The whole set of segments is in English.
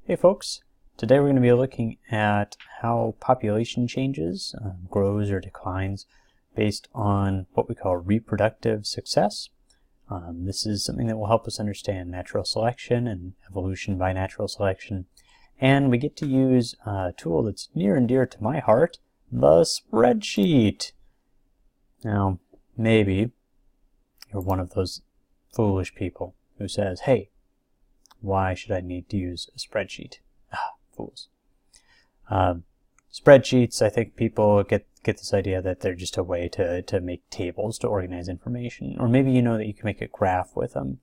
Hey folks, today we're going to be looking at how population changes, grows or declines based on what we call reproductive success. This is something that will help us understand natural selection and evolution by natural selection. And we get to use a tool that's near and dear to my heart, the spreadsheet. Now, maybe you're one of those foolish people who says, hey, why should I need to use a spreadsheet? Fools. Spreadsheets, I think people get this idea that they're just a way to make tables to organize information. Or maybe you know that you can make a graph with them.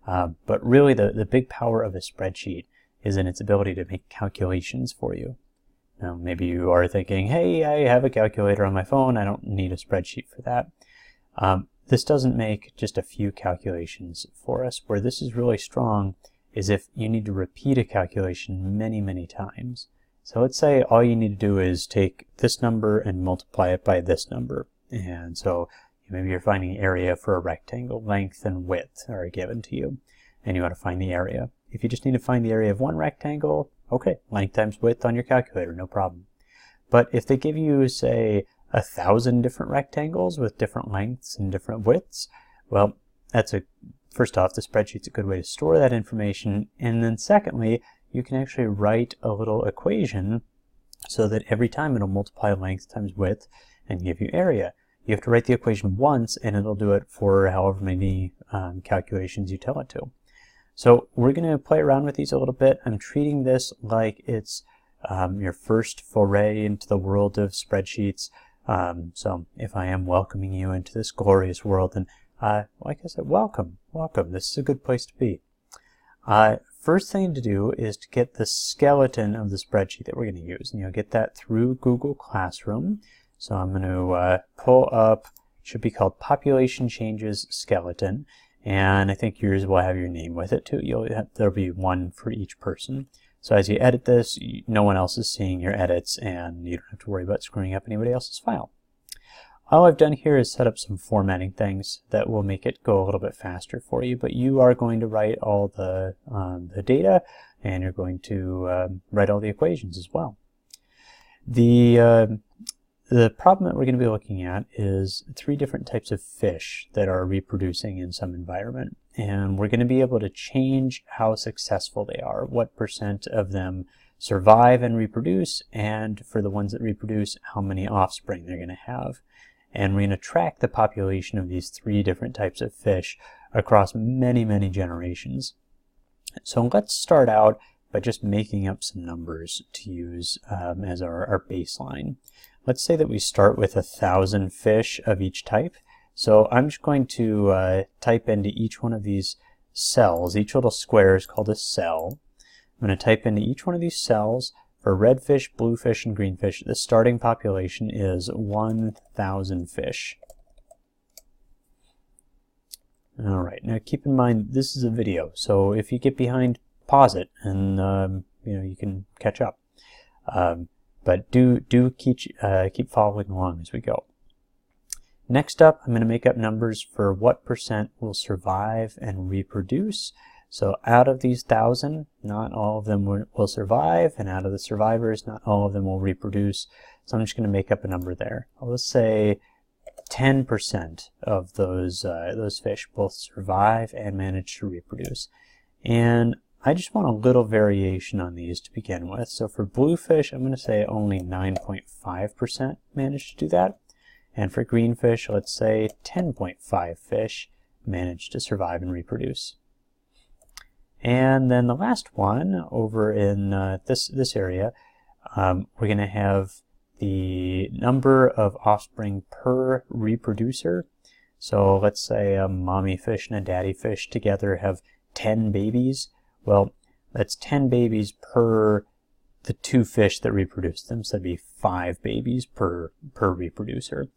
But really the big power of a spreadsheet is in its ability to make calculations for you. Now maybe you are thinking, hey, I have a calculator on my phone, I don't need a spreadsheet for that. This doesn't make just a few calculations for us. Where this is really strong is if you need to repeat a calculation many times. So let's say all you need to do is take this number and multiply it by this number. And so maybe you're finding the area for a rectangle. Length and width are given to you, and you want to find the area. If you just need to find the area of one rectangle, okay, length times width on your calculator, no problem. But if they give you, say, 1,000 different rectangles with different lengths and different widths, well, first off, the spreadsheet's a good way to store that information, and then secondly, you can actually write a little equation so that every time it'll multiply length times width and give you area. You have to write the equation once, and it'll do it for however many calculations you tell it to. So we're going to play around with these a little bit. I'm treating this like it's your first foray into the world of spreadsheets. So if I am welcoming you into this glorious world, then like I said, welcome. This is a good place to be. First thing to do is to get the skeleton of the spreadsheet that we're going to use. And you'll get that through Google Classroom. So I'm going to pull up, it should be called Population Changes Skeleton. And I think yours will have your name with it too. There'll be one for each person. So as you edit this, no one else is seeing your edits, and you don't have to worry about screwing up anybody else's file. All I've done here is set up some formatting things that will make it go a little bit faster for you, but you are going to write all the data, and you're going to write all the equations as well. The problem that we're going to be looking at is 3 different types of fish that are reproducing in some environment, and we're going to be able to change how successful they are, what % of them survive and reproduce, and for the ones that reproduce, how many offspring they're going to have. And we're going to track the population of these 3 different types of fish across many generations. So let's start out by just making up some numbers to use as our baseline. Let's say that we start with 1,000 fish of each type. So I'm just going to type into each one of these cells. Each little square is called a cell. I'm going to type into each one of these cells. For red fish, blue fish, and green fish, the starting population is 1,000 fish. Alright, now keep in mind this is a video, so if you get behind, pause it, and you can catch up. But do keep following along as we go. Next up, I'm going to make up numbers for what % will survive and reproduce. So out of these 1,000, not all of them will survive, and out of the survivors, not all of them will reproduce. So I'm just going to make up a number there. Let's say 10% of those fish both survive and manage to reproduce. And I just want a little variation on these to begin with. So for blue fish, I'm going to say only 9.5% manage to do that. And for green fish, let's say 10.5 fish manage to survive and reproduce. And then the last one over in this area, we're going to have the number of offspring per reproducer. So let's say a mommy fish and a daddy fish together have 10 babies. Well, that's 10 babies per the 2 fish that reproduce them, so that'd be 5 babies per reproducer.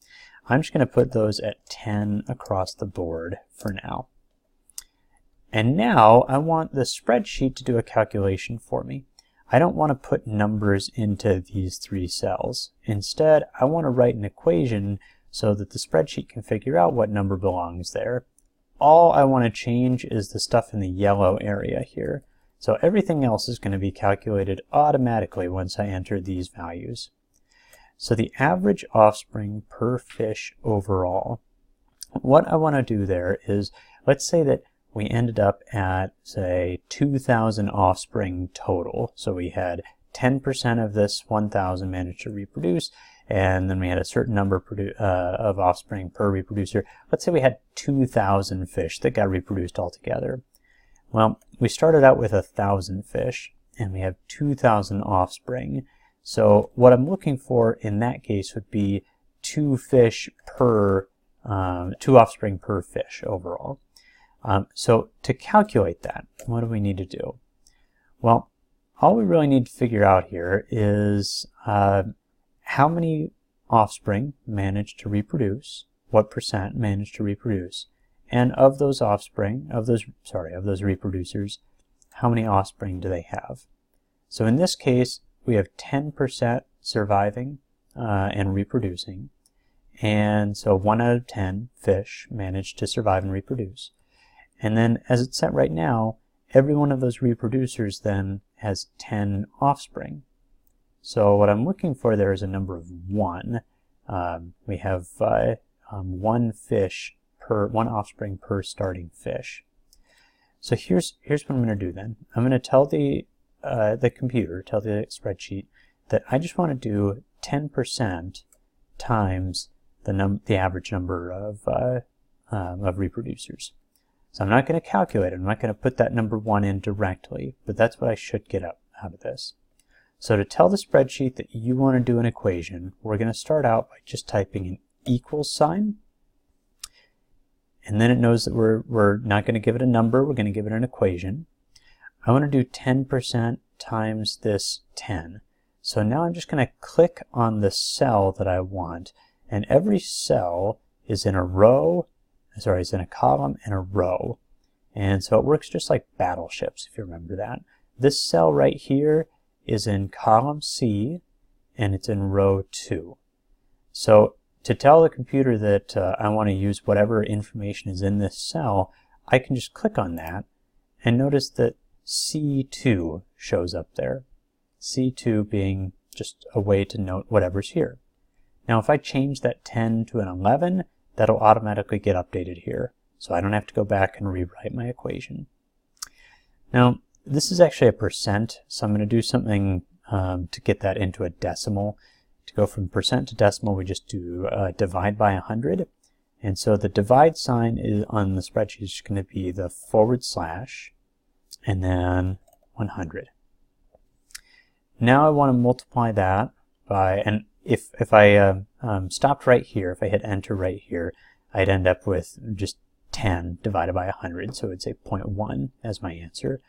I'm just going to put those at 10 across the board for now. And now I want the spreadsheet to do a calculation for me. I don't want to put numbers into these 3 cells. Instead, I want to write an equation so that the spreadsheet can figure out what number belongs there. All I want to change is the stuff in the yellow area here. So everything else is going to be calculated automatically once I enter these values. So the average offspring per fish overall. What I want to do there is, let's say that we ended up at, say, 2,000 offspring total. So we had 10% of this 1,000 managed to reproduce, and then we had a certain number of offspring per reproducer. Let's say we had 2,000 fish that got reproduced altogether. Well, we started out with 1,000 fish, and we have 2,000 offspring. So what I'm looking for in that case would be 2 offspring per fish overall. So to calculate that, what do we need to do? Well, all we really need to figure out here is how many offspring managed to reproduce, what percent managed to reproduce, and of those offspring, of those reproducers, how many offspring do they have? So in this case, we have 10% surviving and reproducing, and so 1 out of 10 fish managed to survive and reproduce. And then as it's set right now, every one of those reproducers then has 10 offspring. So what I'm looking for there is a number of 1. We have 1 offspring per starting fish. So here's what I'm going to do then. I'm going to tell the computer, tell the spreadsheet, that I just want to do 10% times the average number of reproducers. So I'm not going to calculate it. I'm not going to put that number 1 in directly, but that's what I should get out of this. So to tell the spreadsheet that you want to do an equation, we're going to start out by just typing an equals sign. And then it knows that we're not going to give it a number, we're going to give it an equation. I want to do 10% times this 10. So now I'm just going to click on the cell that I want, and every cell is in a row, it's in a column and a row. And so it works just like battleships, if you remember that. This cell right here is in column C, and it's in row 2. So to tell the computer that I want to use whatever information is in this cell, I can just click on that, and notice that C2 shows up there. C2 being just a way to note whatever's here. Now if I change that 10 to an 11, that'll automatically get updated here. So I don't have to go back and rewrite my equation. Now this is actually a percent, so I'm going to do something to get that into a decimal. To go from percent to decimal, we just do divide by 100. And so the divide sign is on the spreadsheet is going to be the / and then 100. Now I want to multiply that by, and if I stopped right here, if I hit enter right here, I'd end up with just 10 divided by 100, so it would say 0.1 as my answer.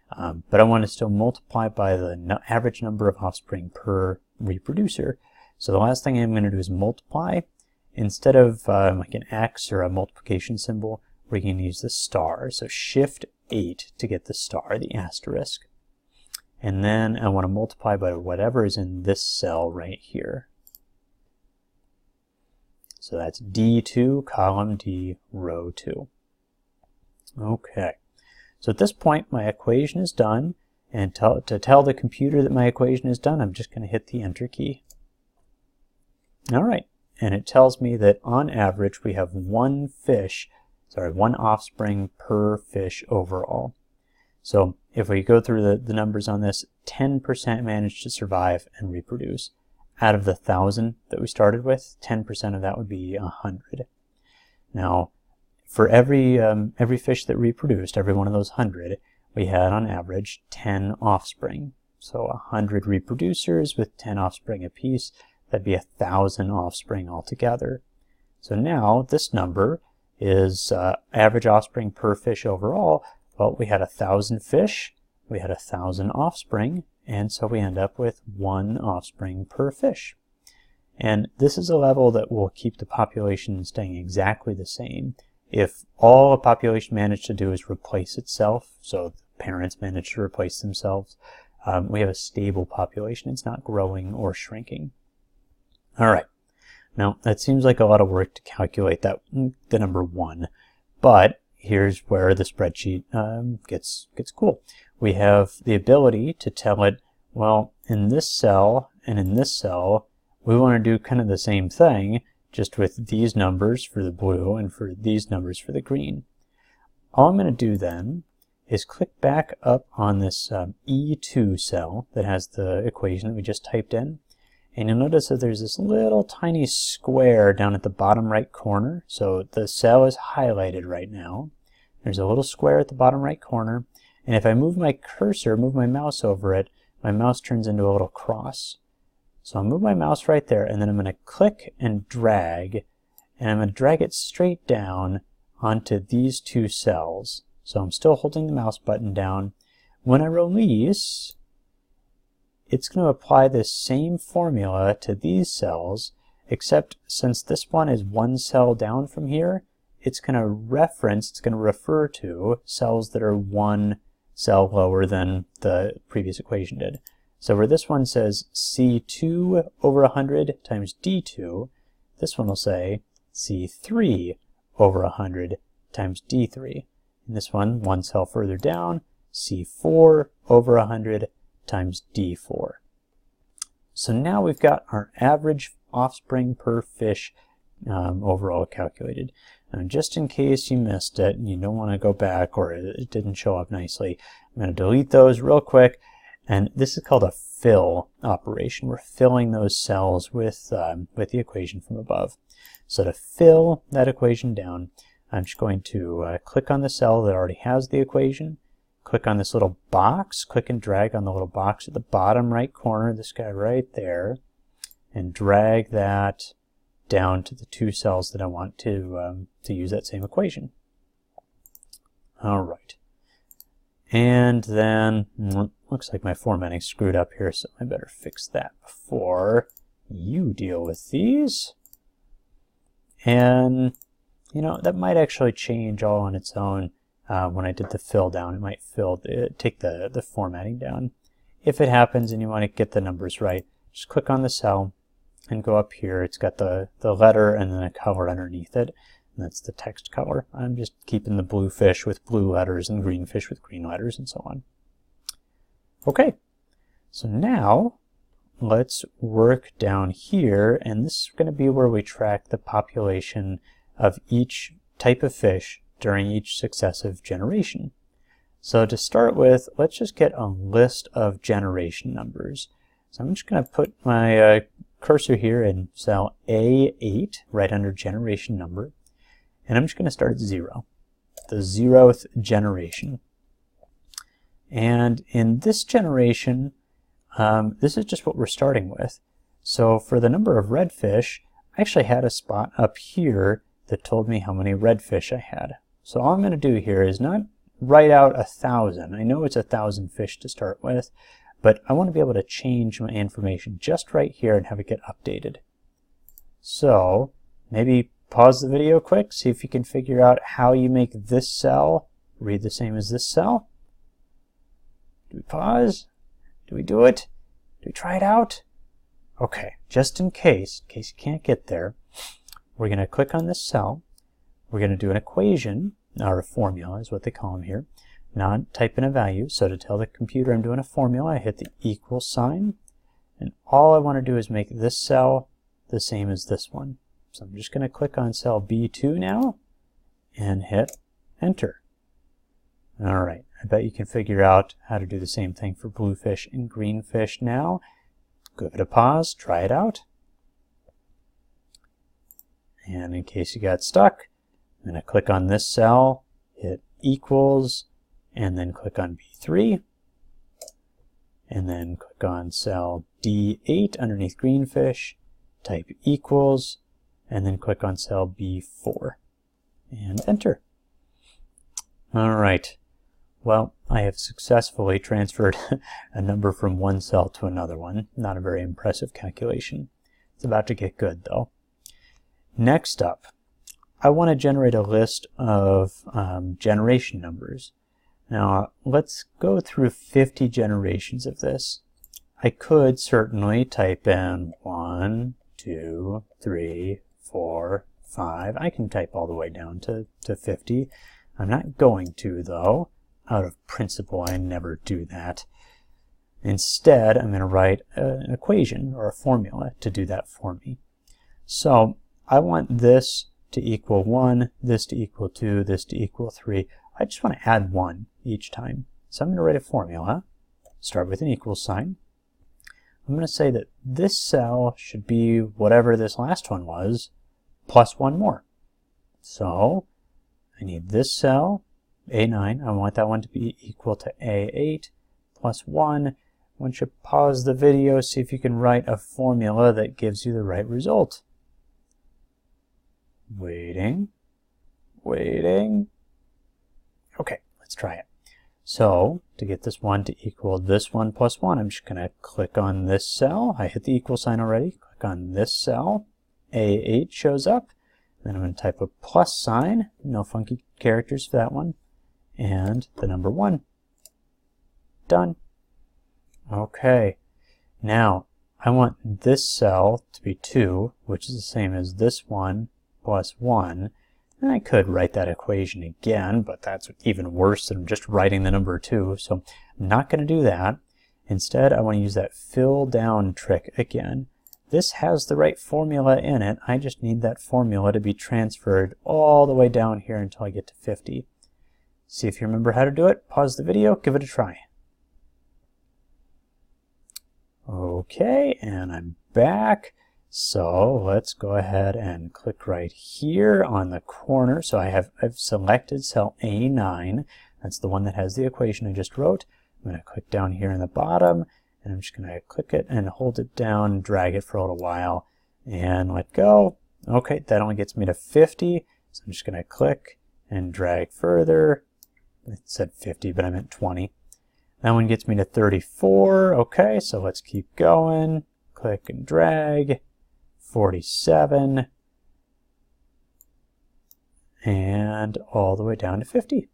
But I want to still multiply by the average number of offspring per reproducer. So the last thing I'm going to do is multiply. Instead of like an X or a multiplication symbol, we're going to use the star. So Shift 8 to get the star, the asterisk. And then I want to multiply by whatever is in this cell right here. So that's D2, column D, row 2. Okay. So at this point, my equation is done. And to tell the computer that my equation is done, I'm just going to hit the enter key. All right. And it tells me that on average, we have 1 offspring per fish overall. So if we go through the numbers on this, 10% managed to survive and reproduce. Out of the 1,000 that we started with, 10% of that would be 100. Now, for every fish that reproduced, every one of those 100, we had on average 10 offspring. So 100 reproducers with 10 offspring apiece, that'd be 1,000 offspring altogether. So now this number is average offspring per fish overall. Well, we had 1,000 fish, we had 1,000 offspring, and so we end up with 1 offspring per fish. And this is a level that will keep the population staying exactly the same. If all a population managed to do is replace itself, so the parents manage to replace themselves, we have a stable population. It's not growing or shrinking. All right. Now, that seems like a lot of work to calculate the number 1, but here's where the spreadsheet gets cool. we have the ability to tell it, well, in this cell and in this cell, we want to do kind of the same thing, just with these numbers for the blue and for these numbers for the green. All I'm going to do then is click back up on this E2 cell that has the equation that we just typed in. And you'll notice that there's this little tiny square down at the bottom right corner. So the cell is highlighted right now. There's a little square at the bottom right corner. And if I move my cursor, move my mouse over it, my mouse turns into a little cross. So I'll move my mouse right there, and then I'm going to click and drag, and I'm going to drag it straight down onto these two cells. So I'm still holding the mouse button down. When I release, it's going to apply this same formula to these cells, except since this one is one cell down from here, it's going to refer to cells that are one cell lower than the previous equation did. So where this one says C2 over 100 times D2, this one will say C3 over 100 times D3. And this one cell further down, C4 over 100 times D4. So now we've got our average offspring per fish overall calculated. Now, just in case you missed it and you don't want to go back or it didn't show up nicely, I'm going to delete those real quick. And this is called a fill operation. We're filling those cells with the equation from above. So to fill that equation down, I'm just going to click on the cell that already has the equation, click on this little box, click and drag on the little box at the bottom right corner, this guy right there, and drag that down to the two cells that I want to use that same equation. All right. And then, looks like my formatting screwed up here, so I better fix that before you deal with these. And, you know, that might actually change all on its own when I did the fill down. It might take the formatting down. If it happens and you want to get the numbers right, just click on the cell and go up here. It's got the letter and then a color underneath it. And that's the text color. I'm just keeping the blue fish with blue letters and green fish with green letters and so on. Okay, so now let's work down here, and this is going to be where we track the population of each type of fish during each successive generation. So to start with, let's just get a list of generation numbers. So I'm just going to put my cursor here in cell A8 right under generation number. And I'm just going to start at 0, the 0th generation. And in this generation, this is just what we're starting with. So for the number of redfish, I actually had a spot up here that told me how many redfish I had. So all I'm going to do here is not write out 1,000. I know it's 1,000 fish to start with, but I want to be able to change my information just right here and have it get updated. So maybe pause the video quick, see if you can figure out how you make this cell read the same as this cell. Do we pause? Do we do it? Do we try it out? Okay, just in case you can't get there, we're going to click on this cell. We're going to do an equation, or a formula is what they call them here. Not type in a value, so to tell the computer I'm doing a formula, I hit the equal sign. And all I want to do is make this cell the same as this one. So I'm just going to click on cell B2 now and hit enter. All right, I bet you can figure out how to do the same thing for blue fish and green fish now. Give it a pause, try it out. And in case you got stuck, I'm going to click on this cell, hit equals, and then click on B3. And then click on cell D8 underneath green fish, type equals, and then click on cell B4 and enter. All right, well, I have successfully transferred a number from one cell to another one. Not a very impressive calculation. It's about to get good though. Next up, I want to generate a list of generation numbers. Now let's go through 50 generations of this. I could certainly type in 1, 2, 3, 4, 5. I can type all the way down to 50. I'm not going to though. out of principle, I never do that. Instead, I'm going to write an equation or a formula to do that for me. So I want this to equal 1, this to equal 2, this to equal 3. I just want to add 1 each time. So I'm going to write a formula. Start with an equal sign. I'm going to say that this cell should be whatever this last one was, plus 1 more. So I need this cell, A9, I want that one to be equal to A8 plus 1. I want you to pause the video, see if you can write a formula that gives you the right result. Waiting, waiting. Okay, let's try it. So, to get this 1 to equal this 1 plus 1, I'm just going to click on this cell. I hit the equal sign already. Click on this cell. A8 shows up. Then I'm going to type a plus sign. No funky characters for that one. And the number 1. Done. Okay. Now, I want this cell to be 2, which is the same as this 1 plus 1. And I could write that equation again, but that's even worse than just writing the number 2. So I'm not going to do that. Instead, I want to use that fill down trick again. This has the right formula in it. I just need that formula to be transferred all the way down here until I get to 50. See if you remember how to do it. Pause the video, give it a try. Okay, and I'm back. So let's go ahead and click right here on the corner. So I've selected cell A9. That's the one that has the equation I just wrote. I'm going to click down here in the bottom, and I'm just going to click it and hold it down, drag it for a little while, and let go. Okay, that only gets me to 50. So I'm just going to click and drag further. It said 50, but I meant 20. That one gets me to 34. Okay, so let's keep going. Click and drag. 47, and all the way down to 50.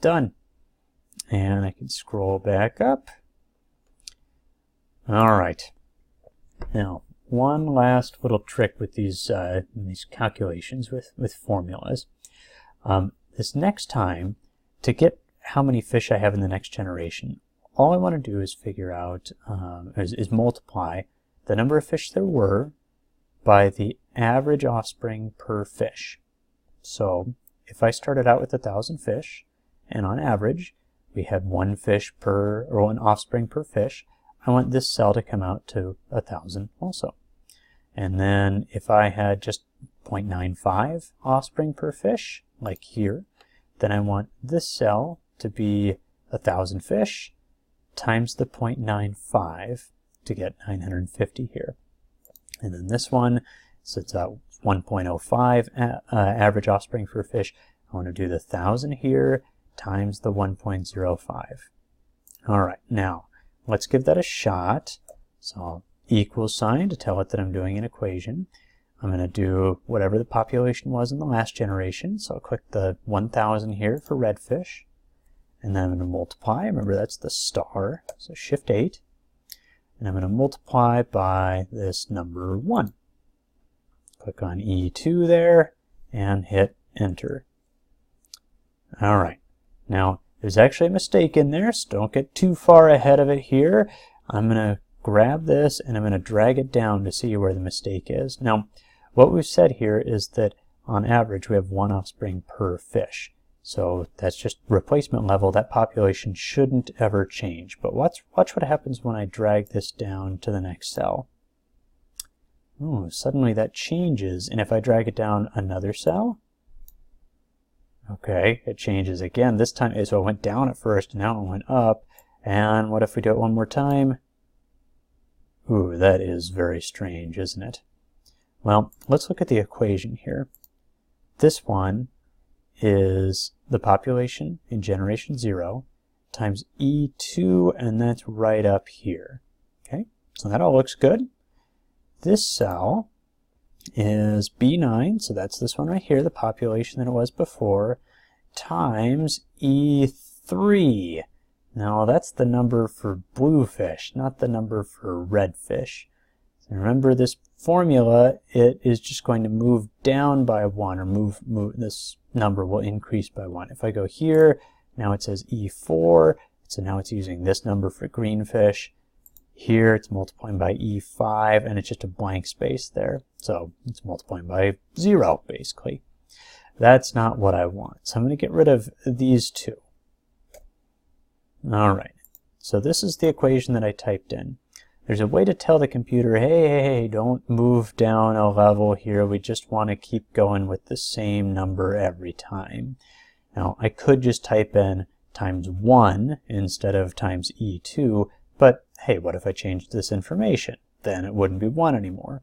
Done. And I can scroll back up. All right. Now, one last little trick with these calculations with formulas. This next time, to get how many fish I have in the next generation, all I want to do is figure out, is multiply the number of fish there were by the average offspring per fish. So if I started out with 1,000 fish, and on average we had one offspring per fish, I want this cell to come out to 1,000 also. And then if I had just 0.95 offspring per fish, like here, then I want this cell to be 1,000 fish times the 0.95 to get 950 here. And then this one, so it's 1.05 average offspring for fish. I want to do the 1,000 here times the 1.05. All right, now let's give that a shot. So equal sign to tell it that I'm doing an equation. I'm going to do whatever the population was in the last generation. So I'll click the 1,000 here for redfish. And then I'm going to multiply. Remember, that's the star. So Shift 8. And I'm going to multiply by this number 1. Click on E2 there and hit Enter. All right. Now, there's actually a mistake in there, so don't get too far ahead of it here. I'm going to grab this and I'm going to drag it down to see where the mistake is. Now, what we've said here is that on average we have one offspring per fish. So that's just replacement level. That population shouldn't ever change. But watch what happens when I drag this down to the next cell. Oh, suddenly that changes. And if I drag it down another cell, okay, it changes again. This time, so it went down at first, and now it went up. And what if we do it one more time? Ooh, that is very strange, isn't it? Well, let's look at the equation here. This one is the population in generation 0 times E2, and that's right up here. Okay, so that all looks good. This cell is B9, so that's this one right here, the population that it was before, times E3. Now that's the number for bluefish, not the number for redfish. So remember this formula, it is just going to move down by 1, or move this number will increase by 1. If I go here, Now it says E4, so now it's using this number for green fish. Here it's multiplying by E5, and it's just a blank space there. So it's multiplying by 0, basically. That's not what I want. So I'm going to get rid of these two. All right. So this is the equation that I typed in. There's a way to tell the computer, hey, don't move down a level here. We just want to keep going with the same number every time. Now, I could just type in times 1 instead of times E2, but hey, what if I changed this information? Then it wouldn't be 1 anymore.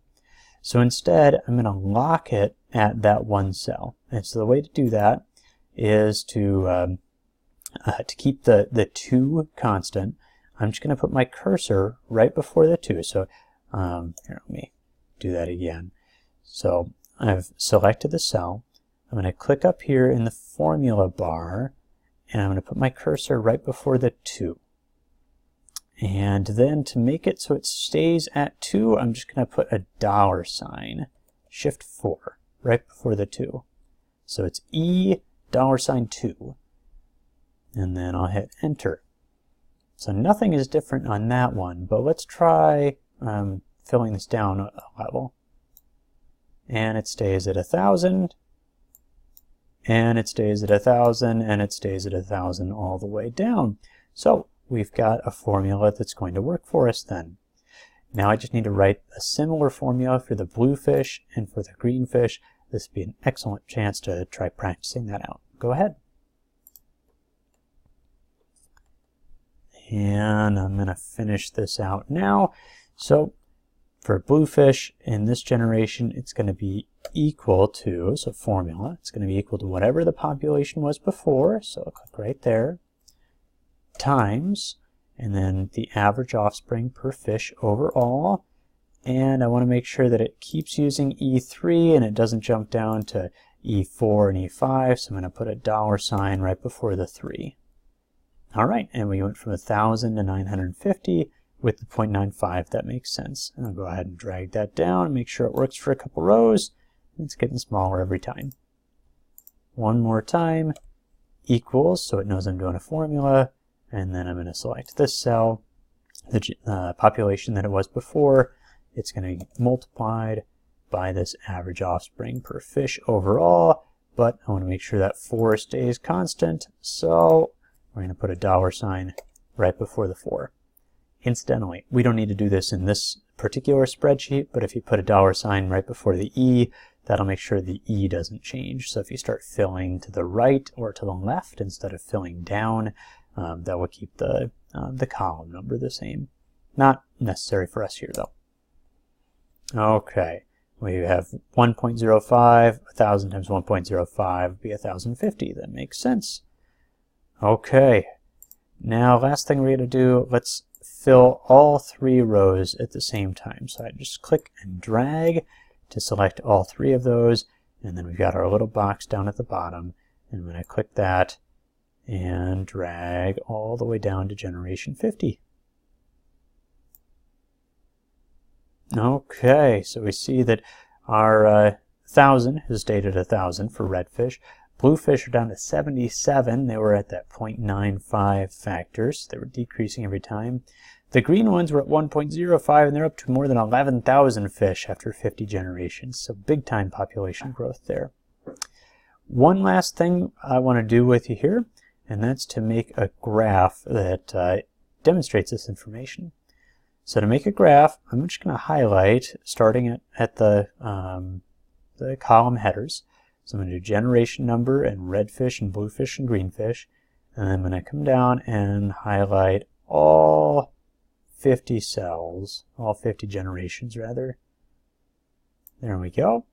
So instead, I'm going to lock it at that one cell. And so the way to do that is to keep the 2 constant. I'm just going to put my cursor right before the 2. So here, let me do that again. So I've selected the cell. I'm going to click up here in the formula bar, and I'm going to put my cursor right before the 2. And then to make it so it stays at 2, I'm just going to put a $, Shift 4, right before the 2. So it's E $2. And then I'll hit Enter. So nothing is different on that one, but let's try filling this down a level. And it stays at 1,000, and it stays at 1,000, and it stays at 1,000 all the way down. So we've got a formula that's going to work for us then. Now I just need to write a similar formula for the blue fish and for the green fish. This would be an excellent chance to try practicing that out. Go ahead. And I'm going to finish this out now. So for bluefish in this generation, it's going to be equal to, so formula, it's going to be equal to whatever the population was before. So I'll click right there, times, and then the average offspring per fish overall. And I want to make sure that it keeps using E3 and it doesn't jump down to E4 and E5. So I'm going to put a $, right before the 3. All right, and we went from 1,000 to 950 with the 0.95. That makes sense. And I'll go ahead and drag that down and make sure it works for a couple rows. It's getting smaller every time. One more time, equals, so it knows I'm doing a formula. And then I'm going to select this cell, the population that it was before. It's going to be multiplied by this average offspring per fish overall. But I want to make sure that 4 stays constant. So we're going to put a $, right before the 4. Incidentally, we don't need to do this in this particular spreadsheet, but if you put a $, right before the E, that'll make sure the E doesn't change. So if you start filling to the right or to the left instead of filling down, that will keep the column number the same. Not necessary for us here, though. Okay, we have 1.05, 1,000 times 1.05 would be 1,050. That makes sense. Okay, now last thing we're going to do, let's fill all 3 rows at the same time. So I just click and drag to select all 3 of those, and then we've got our little box down at the bottom, and I'm going to click that and drag all the way down to generation 50. Okay, so we see that our 1,000 has stayed at 1,000 for redfish. Bluefish are down to 77. They were at that 0.95 factors. They were decreasing every time. The green ones were at 1.05, and they're up to more than 11,000 fish after 50 generations. So big time population growth there. One last thing I want to do with you here, and that's to make a graph that demonstrates this information. So to make a graph, I'm just going to highlight, starting at the column headers. So I'm going to do generation number and redfish and bluefish and greenfish. And I'm going to come down and highlight all 50 cells, all 50 generations rather. There we go.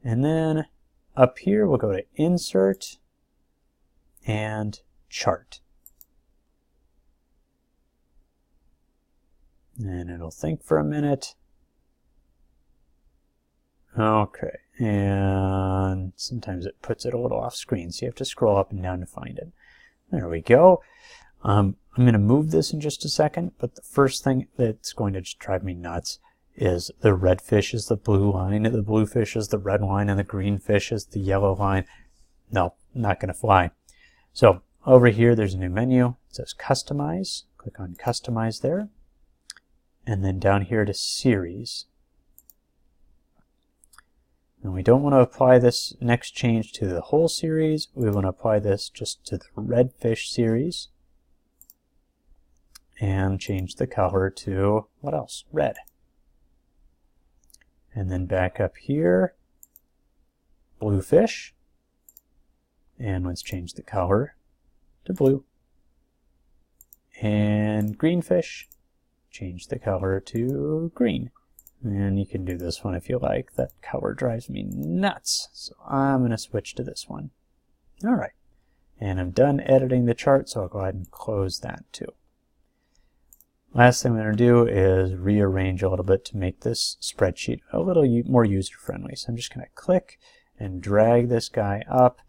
And then up here we'll go to Insert and Chart. And it'll think for a minute. Okay, and sometimes it puts it a little off screen, so you have to scroll up and down to find it. There we go. I'm going to move this in just a second, but the first thing that's going to just drive me nuts is the redfish is the blue line, the bluefish is the red line, and the greenfish is the yellow line. No, not going to fly. So over here there's a new menu. It says Customize. Click on Customize there. And then down here to Series. And we don't want to apply this next change to the whole series. We want to apply this just to the redfish series. And change the color to, what else? Red. And then back up here, bluefish. And let's change the color to blue. And greenfish, change the color to green. And you can do this one if you like. That color drives me nuts. So I'm going to switch to this one. All right. And I'm done editing the chart, so I'll go ahead and close that too. Last thing I'm going to do is rearrange a little bit to make this spreadsheet a little more user-friendly. So I'm just going to click and drag this guy up.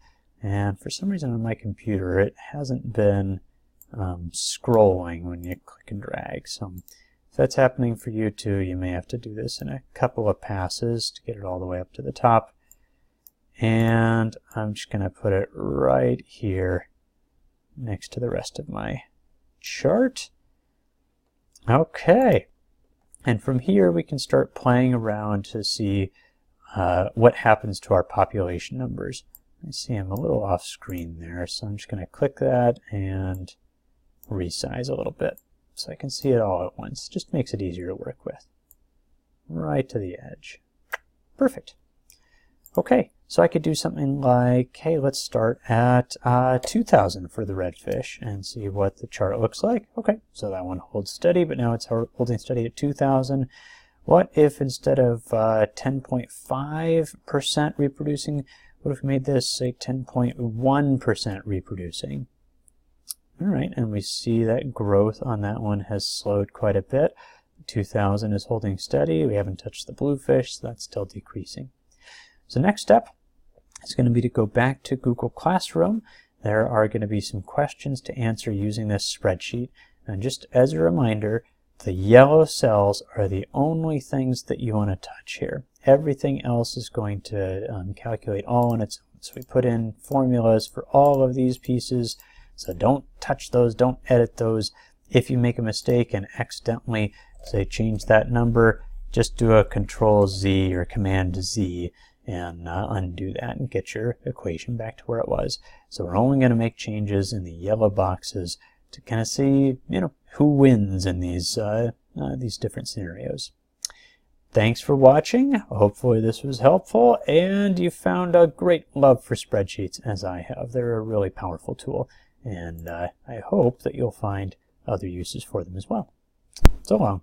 And for some reason on my computer, it hasn't been scrolling when you click and drag. So if that's happening for you too, you may have to do this in a couple of passes to get it all the way up to the top. And I'm just going to put it right here next to the rest of my chart. Okay. And from here we can start playing around to see what happens to our population numbers. I see I'm a little off screen there, so I'm just going to click that and resize a little bit so I can see it all at once. Just makes it easier to work with. Right to the edge. Perfect. Okay, so I could do something like, hey, let's start at 2,000 for the redfish and see what the chart looks like. Okay, so that one holds steady, but now it's holding steady at 2,000. What if instead of 10.5% reproducing, what if we made this, say, 10.1% reproducing? All right, and we see that growth on that one has slowed quite a bit. 2,000 is holding steady. We haven't touched the bluefish, so that's still decreasing. So next step is going to be to go back to Google Classroom. There are going to be some questions to answer using this spreadsheet. And just as a reminder, the yellow cells are the only things that you want to touch here. Everything else is going to calculate all on its own. So we put in formulas for all of these pieces. So don't touch those, don't edit those. If you make a mistake and accidentally, say, change that number, just do a Control-Z or Command-Z and undo that and get your equation back to where it was. So we're only going to make changes in the yellow boxes to kind of see, who wins in these different scenarios. Thanks for watching. Hopefully this was helpful and you found a great love for spreadsheets as I have. They're a really powerful tool, and I hope that you'll find other uses for them as well. So long.